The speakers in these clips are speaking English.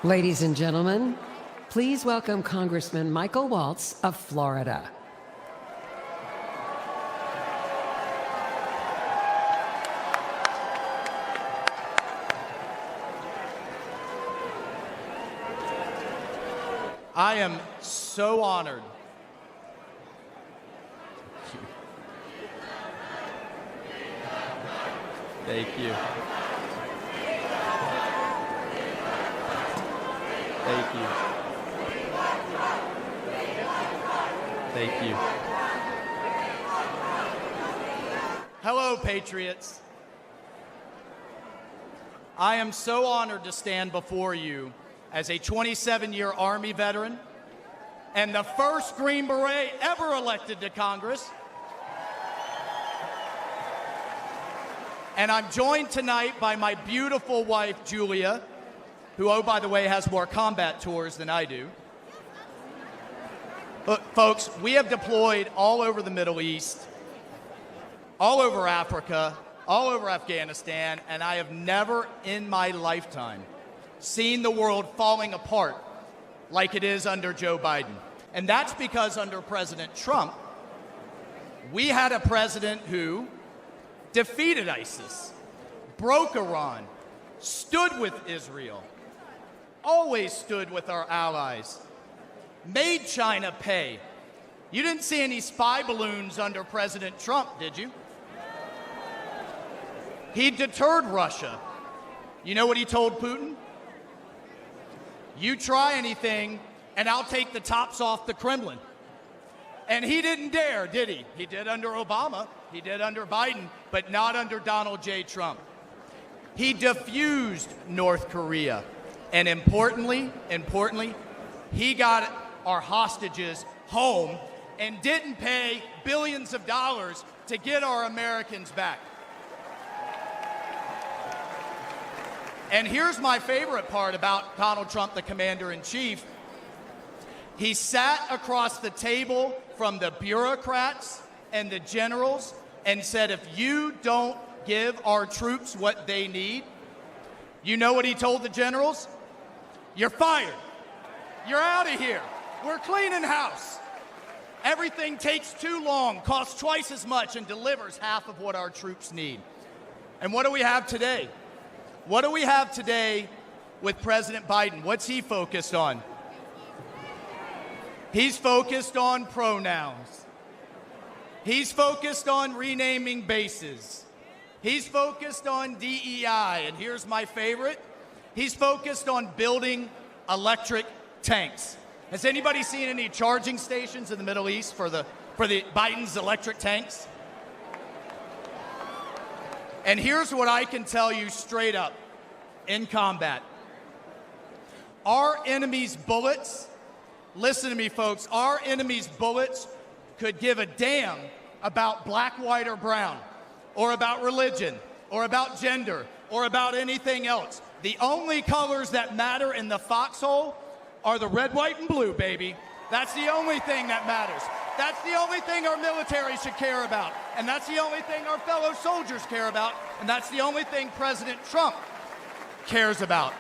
Ladies and gentlemen, please welcome Congressman Michael Waltz of Florida. I am so honored. Thank you. Thank you. Thank you. Hello, Patriots. I am so honored to stand before you as a 27-year Army veteran and the first Green Beret ever elected to Congress. And I'm joined tonight by my beautiful wife, Julia, who, oh, by the way, has more combat tours than I do. Look, folks, we have deployed all over the Middle East, all over Africa, all over Afghanistan, and I have never in my lifetime seen the world falling apart like it is under Joe Biden. And that's because under President Trump, we had a president who defeated ISIS, broke Iran, stood with Israel, always stood with our allies, made China pay. You didn't see any spy balloons under President Trump, did you? He deterred Russia. You know what he told Putin? You try anything, and I'll take the tops off the Kremlin. And he didn't dare, did he? He did under Obama, he did under Biden, but not under Donald J. Trump. He defused North Korea. And importantly, he got our hostages home and didn't pay billions of dollars to get our Americans back. And here's my favorite part about Donald Trump, the commander-in-chief. He sat across the table from the bureaucrats and the generals and said, if you don't give our troops what they need, you know what he told the generals? You're fired. You're out of here. We're cleaning house. Everything takes too long, costs twice as much, and delivers half of what our troops need. And what do we have today? What do we have today with President Biden? What's he focused on? He's focused on pronouns. He's focused on renaming bases. He's focused on DEI. And here's my favorite. He's focused on building electric tanks. Has anybody seen any charging stations in the Middle East for the Biden's electric tanks? And here's what I can tell you straight up in combat. Our enemy's bullets, listen to me folks, our enemy's bullets could give a damn about black, white, or brown, or about religion, or about gender, or about anything else. The only colors that matter in the foxhole are the red, white, and blue, baby. That's the only thing that matters. That's the only thing our military should care about. And that's the only thing our fellow soldiers care about. And that's the only thing President Trump cares about.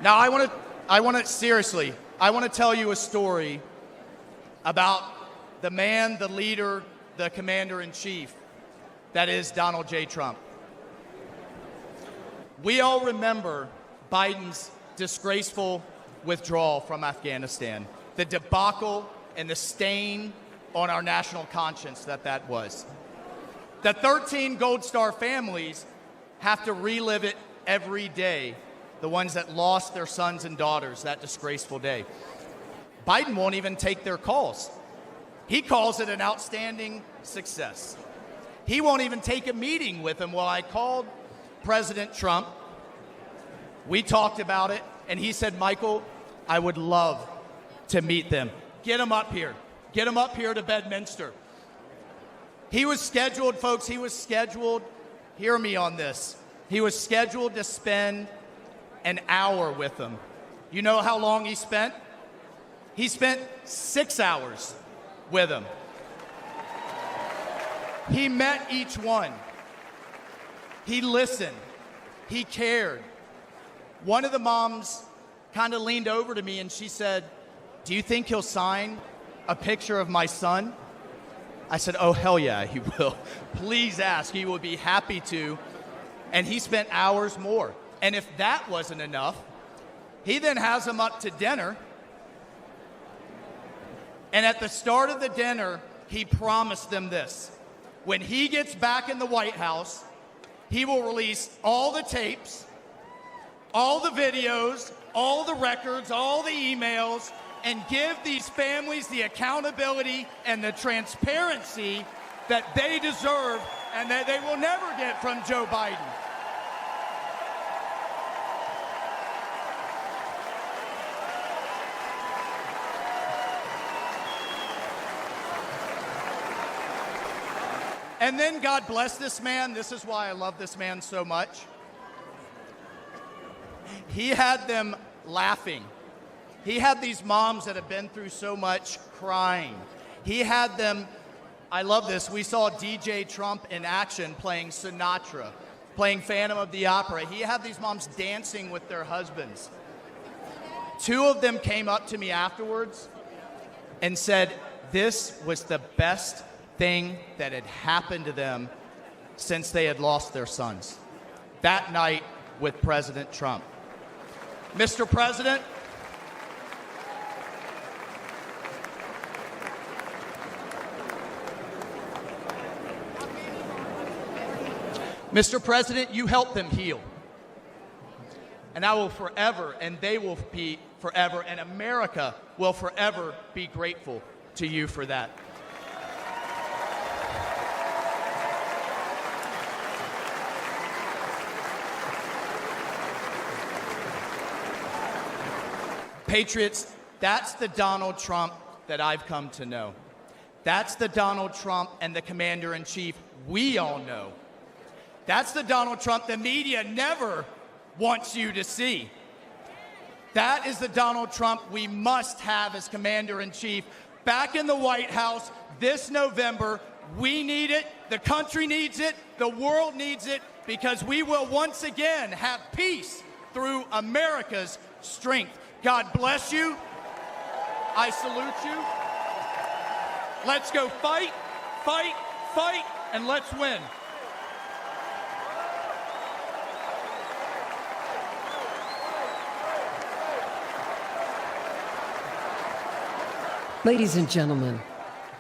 Now, I want to tell you a story about the man, the leader, the commander-in-chief, that is Donald J. Trump. We all remember Biden's disgraceful withdrawal from Afghanistan, the debacle and the stain on our national conscience that was. The 13 Gold Star families have to relive it every day, the ones that lost their sons and daughters that disgraceful day. Biden won't even take their calls. He calls it an outstanding success. He won't even take a meeting with them. Well, I called President Trump. We talked about it, and he said, Michael, I would love to meet them. Get them up here. Get them up here to Bedminster. He was scheduled, folks, hear me on this. He was scheduled to spend an hour with them. You know how long he spent? He spent 6 hours with them. He met each one. He listened. He cared. one of the moms kind of leaned over to me and she said, "Do you think he'll sign a picture of my son?" I said, "Oh, hell yeah, he will. Please ask. He will be happy to." And he spent hours more. And if that wasn't enough, he then has them up to dinner. And at the start of the dinner, he promised them this. When he gets back in the White House, he will release all the tapes, all the videos, all the records, all the emails, and give these families the accountability and the transparency that they deserve and that they will never get from Joe Biden. And then God bless this man. This is why I love this man so much. He had them laughing. He had these moms that have been through so much crying. He had them, I love this, we saw DJ Trump in action playing Sinatra, playing Phantom of the Opera. He had these moms dancing with their husbands. Two of them came up to me afterwards and said, this was the best thing that had happened to them since they had lost their sons. That night with President Trump. Mr. President, Mr. President, you helped them heal. And I will forever, and they will be forever, and America will forever be grateful to you for that. Patriots, that's the Donald Trump that I've come to know. That's the Donald Trump and the commander-in-chief we all know. That's the Donald Trump the media never wants you to see. That is the Donald Trump we must have as commander-in-chief back in the White House this November. We need it, the country needs it, the world needs it, because we will once again have peace through America's strength. God bless you. I salute you. Let's go fight, fight, fight, and let's win. Ladies and gentlemen,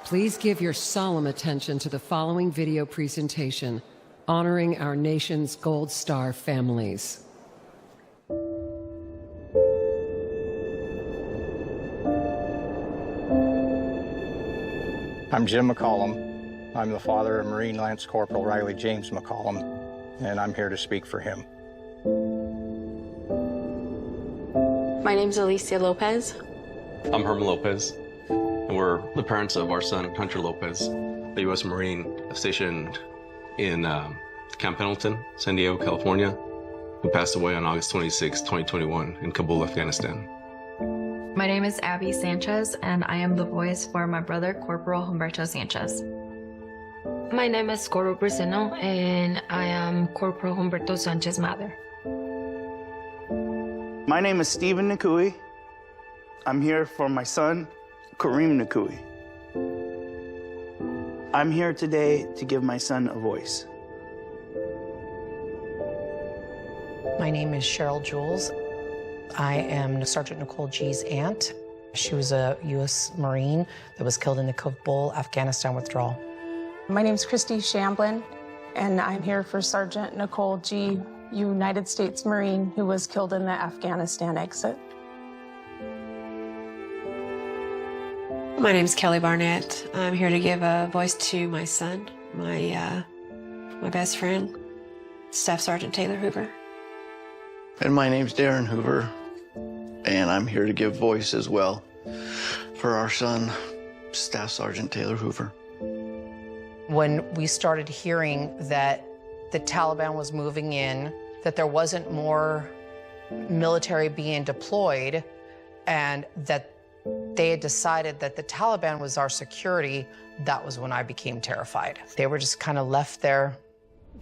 please give your solemn attention to the following video presentation honoring our nation's Gold Star families. I'm Jim McCollum. I'm the father of Marine Lance Corporal Riley James McCollum, and I'm here to speak for him. My name's Alicia Lopez. I'm Herman Lopez, and we're the parents of our son, Hunter Lopez, the U.S. Marine stationed in Camp Pendleton, San Diego, California, who passed away on August 26, 2021 in Kabul, Afghanistan. My name is Abby Sanchez, and I am the voice for my brother, Corporal Humberto Sanchez. My name is Coro Briseno, and I am Corporal Humberto Sanchez's mother. My name is Stephen Nakui. I'm here for my son, Kareem Nakui. I'm here today to give my son a voice. My name is Cheryl Jules. I am Sergeant Nicole G's aunt. She was a U.S. Marine that was killed in the Kabul, Afghanistan withdrawal. My name is Christy Shamblin, and I'm here for Sergeant Nicole G., United States Marine, who was killed in the Afghanistan exit. My name is Kelly Barnett. I'm here to give a voice to my son, my best friend, Staff Sergeant Taylor Hoover. And my name's Darren Hoover, and I'm here to give voice as well for our son, Staff Sergeant Taylor Hoover. When we started hearing that the Taliban was moving in, that there wasn't more military being deployed, and that they had decided that the Taliban was our security, that was when I became terrified. They were just kind of left there,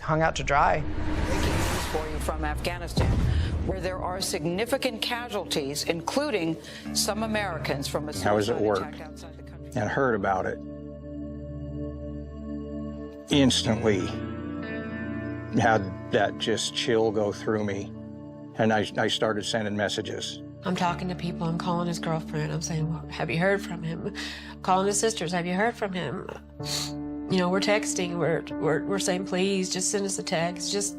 hung out to dry. Breaking news for you from Afghanistan. where there are significant casualties, including some Americans from a I was at suicide work attack outside the country. and heard about it. Instantly had that just chill go through me, and I started sending messages. I'm talking to people. I'm calling his girlfriend. I'm saying, well, have you heard from him? I'm calling his sisters. Have you heard from him? You know, we're texting. We're saying, please, just send us a text. Just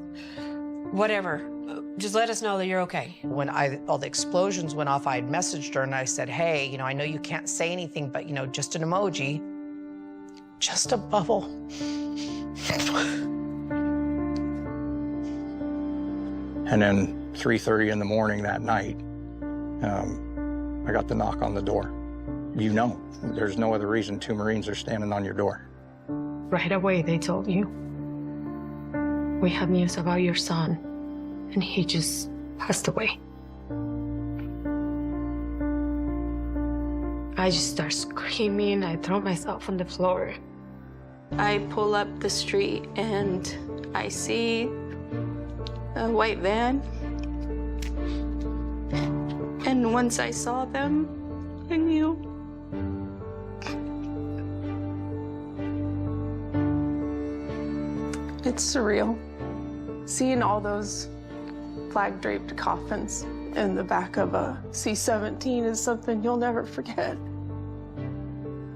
whatever. Just let us know that you're okay. When all the explosions went off, I had messaged her and I said, hey, you know, I know you can't say anything, but, you know, just an emoji. Just a bubble. And then 3:30 in the morning that night, I got the knock on the door. You know, there's no other reason 2 Marines are standing on your door. Right away, they told you, we have news about your son, and he just passed away. I just start screaming. I throw myself on the floor. I pull up the street and I see a white van. And once I saw them, I knew. It's surreal. Seeing all those flag-draped coffins in the back of a C-17 is something you'll never forget.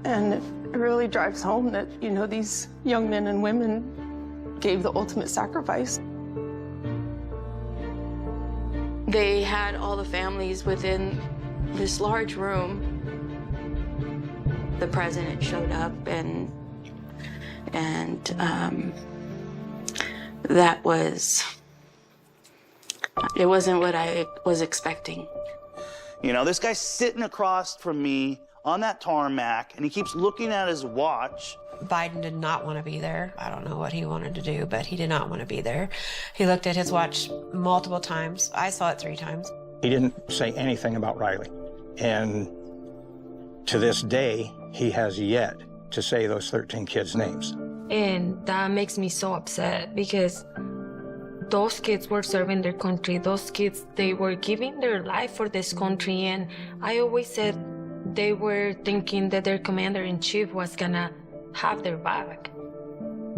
And it really drives home that, you know, these young men and women gave the ultimate sacrifice. They had all the families within this large room. The president showed up, and that was, it wasn't what I was expecting. You know, this guy's sitting across from me on that tarmac, and he keeps looking at his watch. Biden did not want to be there. I don't know what he wanted to do, but he did not want to be there. He looked at his watch multiple times. I saw it 3 times. He didn't say anything about Riley. And to this day, he has yet to say those 13 kids' names. And that makes me so upset because those kids were serving their country. Those kids, they were giving their life for this country. And I always said they were thinking that their commander-in-chief was gonna have their back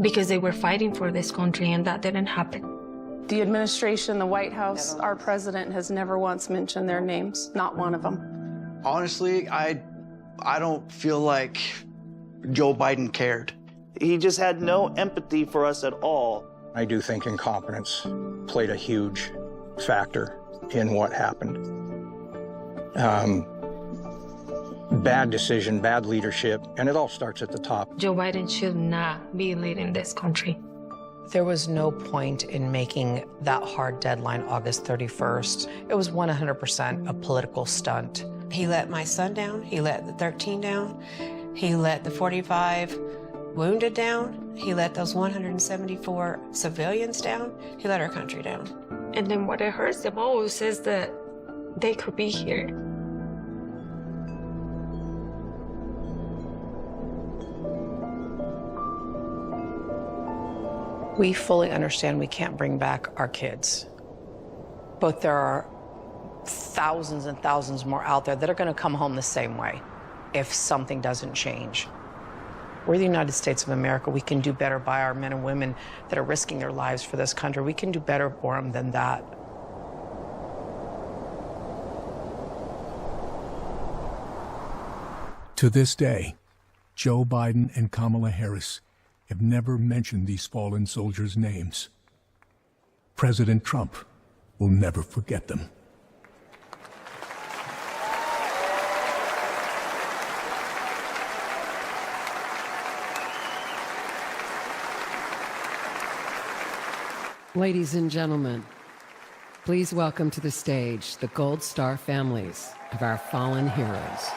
because they were fighting for this country, and that didn't happen. The administration, the White House, our president has never once mentioned their names, not one of them. Honestly, I don't feel like Joe Biden cared. He just had no empathy for us at all. I do think incompetence played a huge factor in what happened. Bad decision, bad leadership, and it all starts at the top. Joe Biden should not be leading this country. There was no point in making that hard deadline August 31st. It was 100% a political stunt. He let my son down. He let the 13 down. He let the 45 wounded down. He let those 174 civilians down. He let our country down. And then what it hurts the most is that they could be here. We fully understand we can't bring back our kids, but there are thousands and thousands more out there that are going to come home the same way if something doesn't change. We're the United States of America. We can do better by our men and women that are risking their lives for this country. We can do better for them than that. To this day, Joe Biden and Kamala Harris have never mentioned these fallen soldiers' names. President Trump will never forget them. Ladies and gentlemen, please welcome to the stage the Gold Star families of our fallen heroes.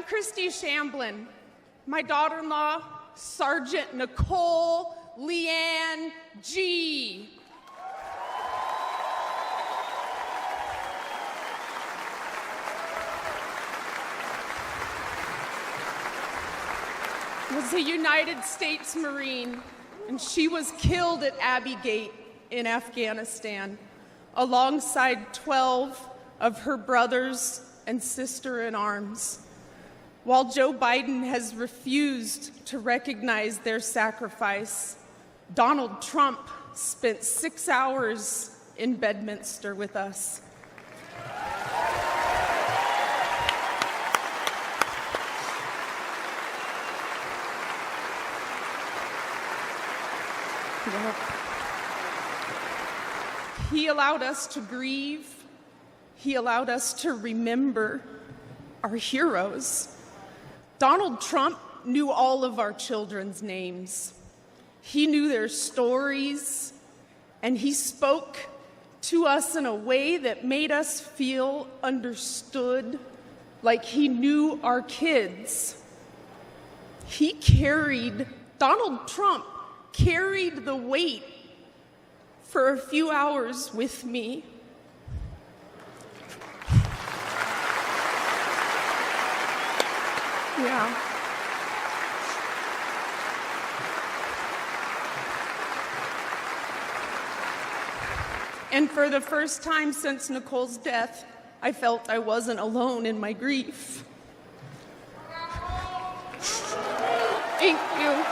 Christy Shamblin. My daughter-in-law, Sergeant Nicole Leanne G. Was a United States Marine, and she was killed at Abbey Gate in Afghanistan, alongside 12 of her brothers and sister-in-arms. While Joe Biden has refused to recognize their sacrifice, Donald Trump spent 6 hours in Bedminster with us. He allowed us to grieve. He allowed us to remember our heroes. Donald Trump knew all of our children's names. He knew their stories, and he spoke to us in a way that made us feel understood, like he knew our kids. Donald Trump carried the weight for a few hours with me. Yeah. And for the first time since Nicole's death, I felt I wasn't alone in my grief. Thank you.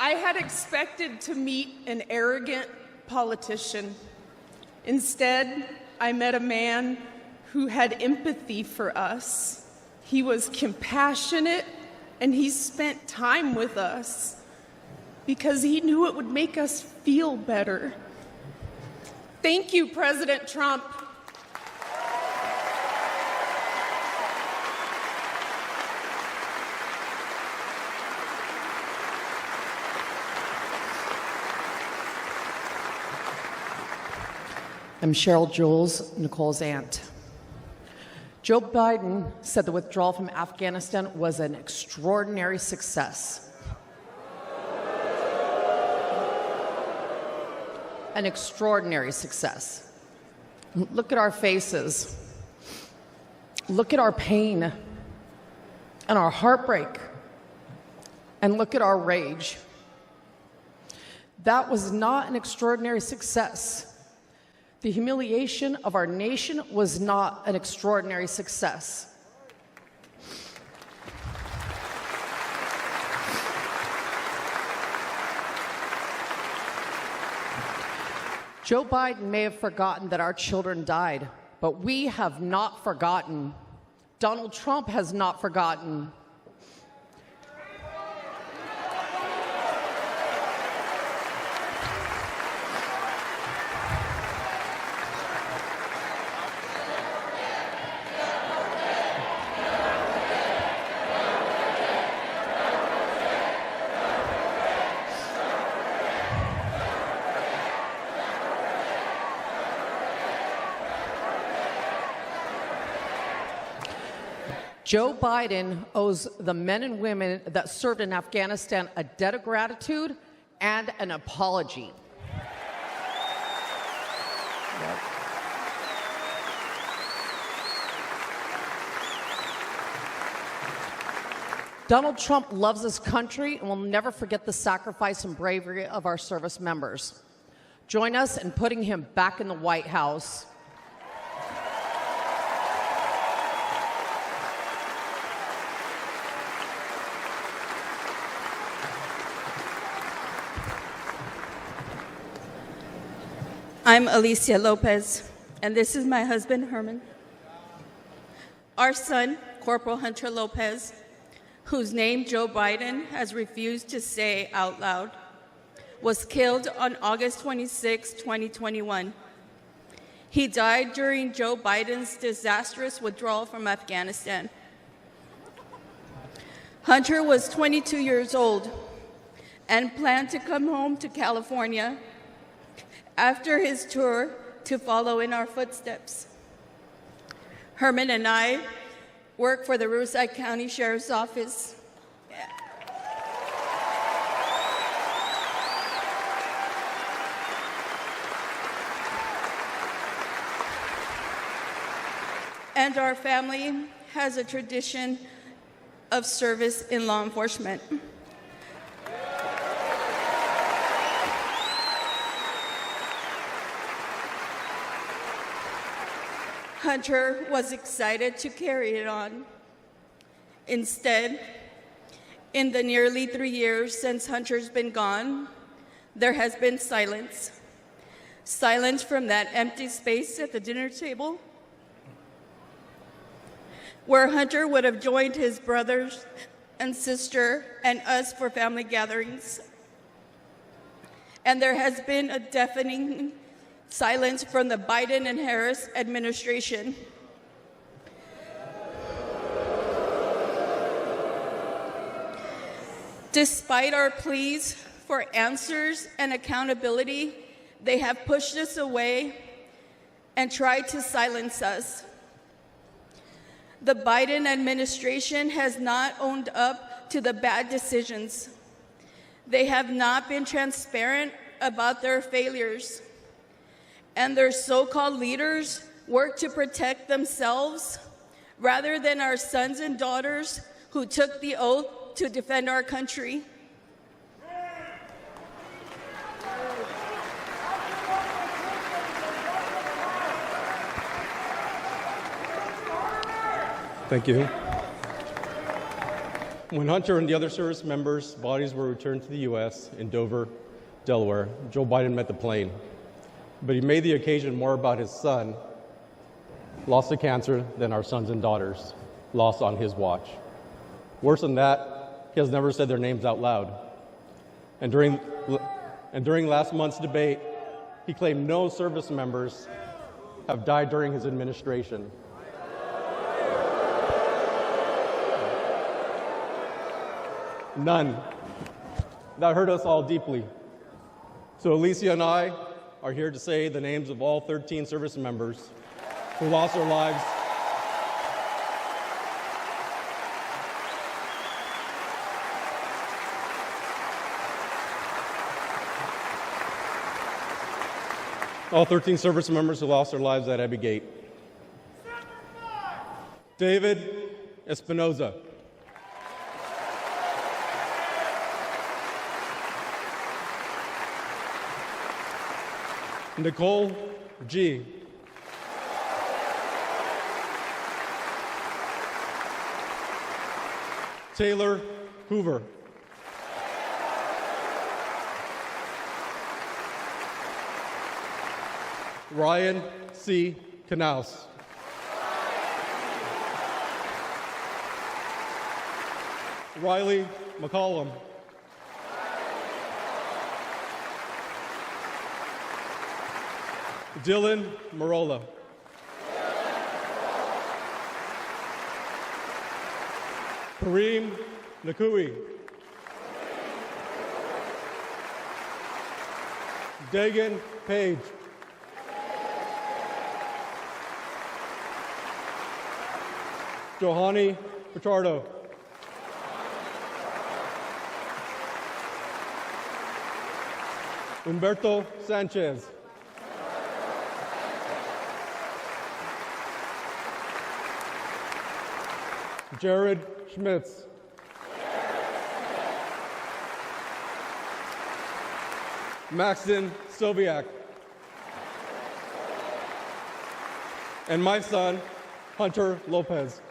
I had expected to meet an arrogant politician. Instead, I met a man who had empathy for us. He was compassionate, and he spent time with us because he knew it would make us feel better. Thank you, President Trump. I'm Cheryl Jules, Nicole's aunt. Joe Biden said the withdrawal from Afghanistan was an extraordinary success. An extraordinary success. Look at our faces. Look at our pain and our heartbreak. And look at our rage. That was not an extraordinary success. The humiliation of our nation was not an extraordinary success. Joe Biden may have forgotten that our children died, but we have not forgotten. Donald Trump has not forgotten. Joe Biden owes the men and women that served in Afghanistan a debt of gratitude and an apology. Donald Trump loves this country and will never forget the sacrifice and bravery of our service members. Join us in putting him back in the White House. I'm Alicia Lopez, and this is my husband, Herman. Our son, Corporal Hunter Lopez, whose name Joe Biden has refused to say out loud, was killed on August 26, 2021. He died during Joe Biden's disastrous withdrawal from Afghanistan. Hunter was 22 years old and planned to come home to California after his tour to follow in our footsteps. Herman and I work for the Riverside County Sheriff's Office. And our family has a tradition of service in law enforcement. Hunter was excited to carry it on. Instead, in the nearly 3 years since Hunter's been gone, there has been silence. Silence from that empty space at the dinner table, where Hunter would have joined his brothers and sister and us for family gatherings. And there has been a deafening silence from the Biden and Harris administration. Despite our pleas for answers and accountability, they have pushed us away and tried to silence us. The Biden administration has not owned up to the bad decisions. They have not been transparent about their failures. And their so-called leaders work to protect themselves rather than our sons and daughters who took the oath to defend our country. Thank you. When Hunter and the other service members' bodies were returned to the U.S. in Dover, Delaware, Joe Biden met the plane. But he made the occasion more about his son, lost to cancer, than our sons and daughters, lost on his watch. Worse than that, he has never said their names out loud. And during last month's debate, he claimed no service members have died during his administration. None. That hurt us all deeply. So Alicia and I are here to say the names of all 13 service members who lost their lives at Abbey Gate. David Espinoza. Nicole G. Taylor Hoover. Ryan C. Knaus. Riley McCollum. Dylan Marola. Kareem Nakui. Dagan Page. Johanny Pichardo. Humberto Sanchez. Jared Schmitz. Maxton Sobiak. And my son, Hunter Lopez.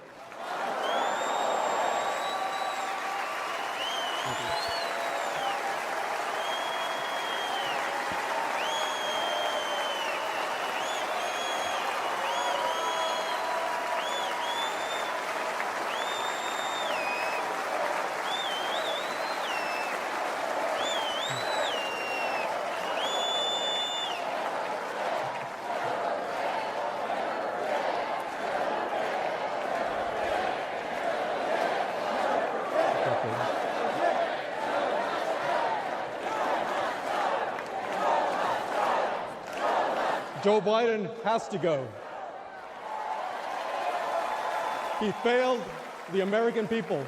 Joe Biden has to go. He failed the American people.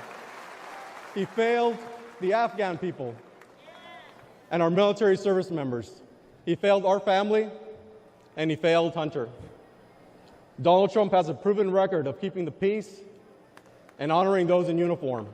He failed the Afghan people and our military service members. He failed our family, and he failed Hunter. Donald Trump has a proven record of keeping the peace and honoring those in uniform.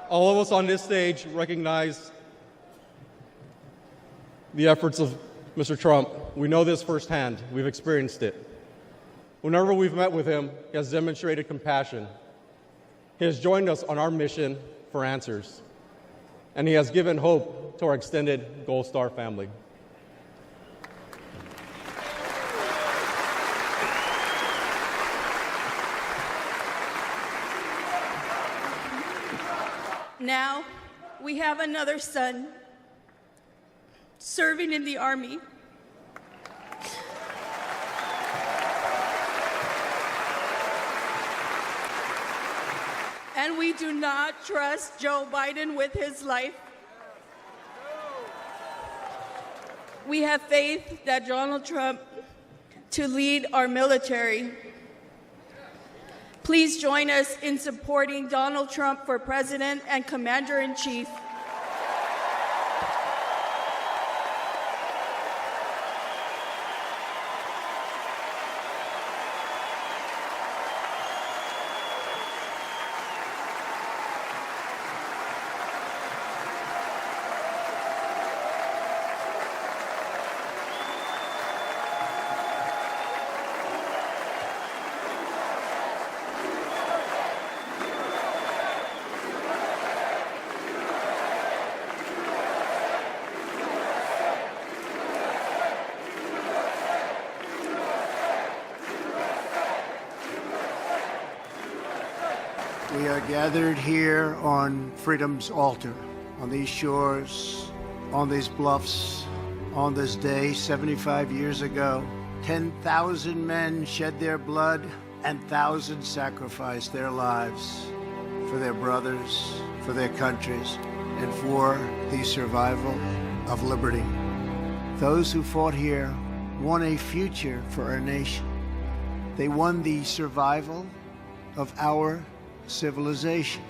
All of us on this stage recognize the efforts of Mr. Trump. We know this firsthand. We've experienced it. Whenever we've met with him, he has demonstrated compassion. He has joined us on our mission for answers, and he has given hope to our extended Gold Star family. Now, we have another son serving in the Army. And we do not trust Joe Biden with his life. We have faith that Donald Trump to lead our military. Please join us in supporting Donald Trump for President and Commander-in-Chief. We are gathered here on freedom's altar, on these shores, on these bluffs, on this day 75 years ago. 10,000 men shed their blood and thousands sacrificed their lives for their brothers, for their countries, and for the survival of liberty. Those who fought here won a future for our nation. They won the survival of our civilization.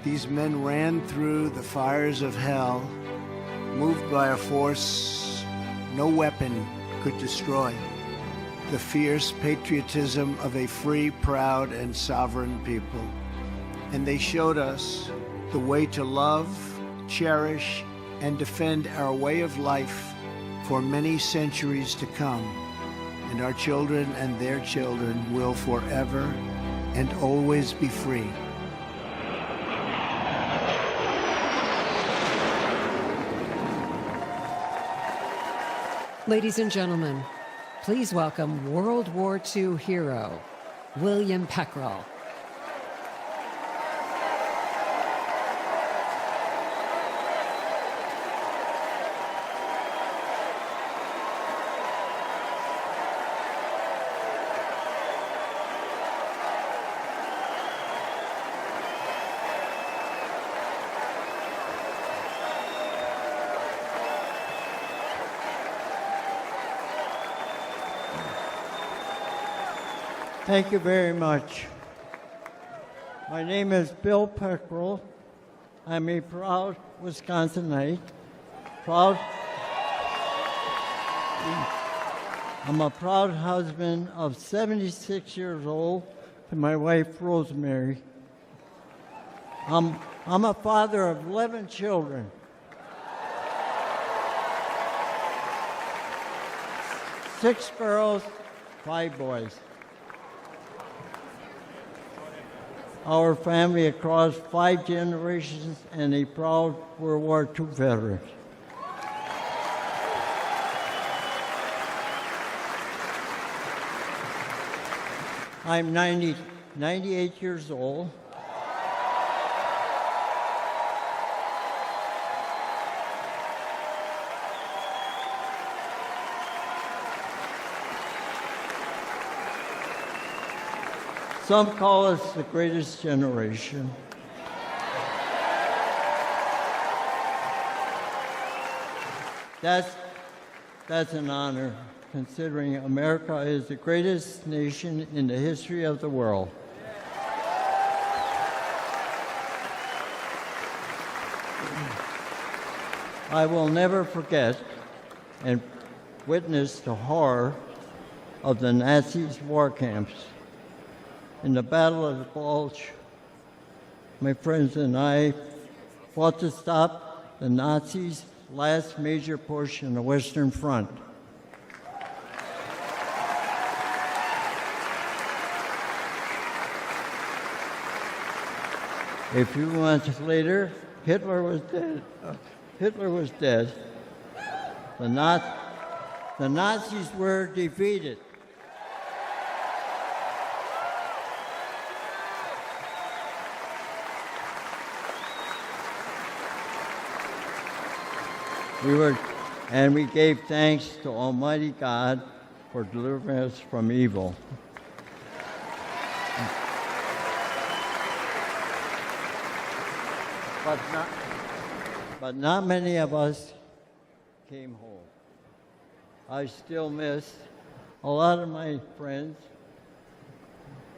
These men ran through the fires of hell, moved by a force no weapon could destroy. The fierce patriotism of a free, proud, and sovereign people. And they showed us the way to love, cherish, and defend our way of life for many centuries to come. And our children and their children will forever and always be free. Ladies and gentlemen, please welcome World War II hero, William Peckrell. Thank you very much. My name is Bill Peckrell. I'm a proud Wisconsinite. I'm a proud husband of 76 years old to my wife, Rosemary. I'm a father of 11 children. 6 girls, 5 boys. Our family across 5 generations and a proud World War II veteran. I'm 98 years old. Some call us the greatest generation. That's an honor, considering America is the greatest nation in the history of the world. I will never forget and witness the horror of the Nazis' war camps. In the Battle of the Bulge, my friends and I fought to stop the Nazis' last major push in the Western Front. A few months later, Hitler was dead. The Nazis were defeated. We gave thanks to Almighty God for delivering us from evil. But not many of us came home. I still miss a lot of my friends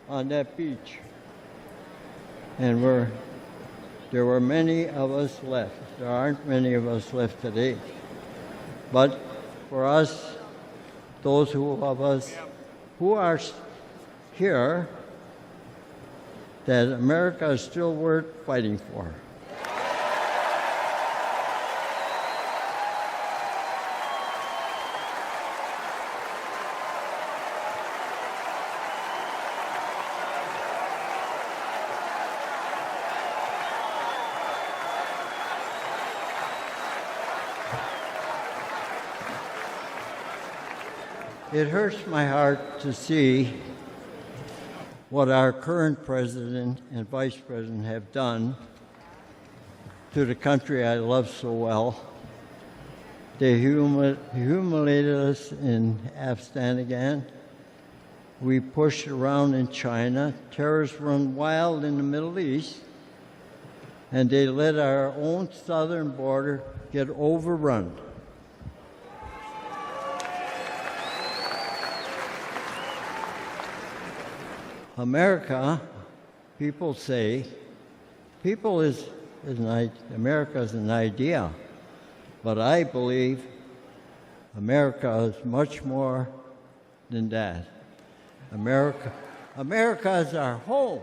on that beach. And there were many of us left. There aren't many of us left today. But for us, those of us who are here, that America is still worth fighting for. It hurts my heart to see what our current president and vice president have done to the country I love so well. They humiliated us in Afghanistan. We pushed around in China. Terrorists run wild in the Middle East. And they let our own southern border get overrun. America, people say, America is an idea, but I believe America is much more than that. America is our home.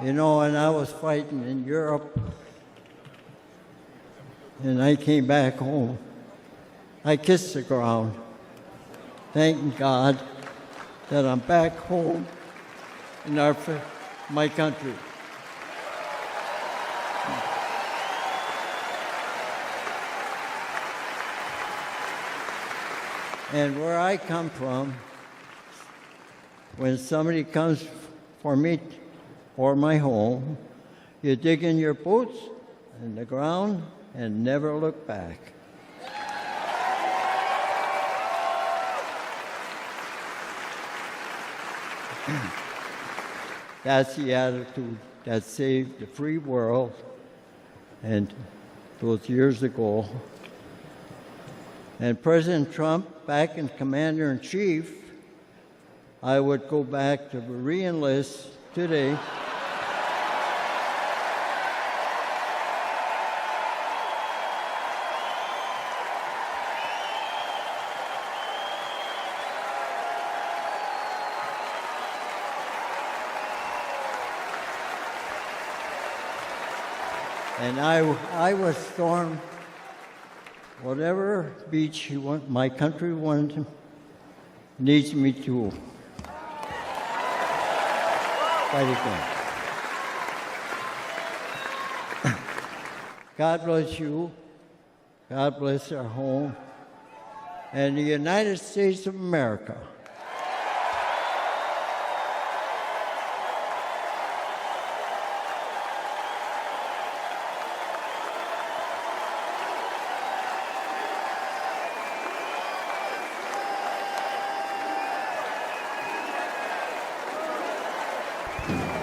You know, when I was fighting in Europe and I came back home, I kissed the ground, thanking God that I'm back home in my country. And where I come from, when somebody comes for me or my home, you dig in your boots in the ground and never look back. That's the attitude that saved the free world, and those years ago. And President Trump, back in Commander-in-Chief, I would go back to re-enlist today. And I was stormed whatever beach my country needs me to fight again. God bless you. God bless our home and the United States of America. Thank you.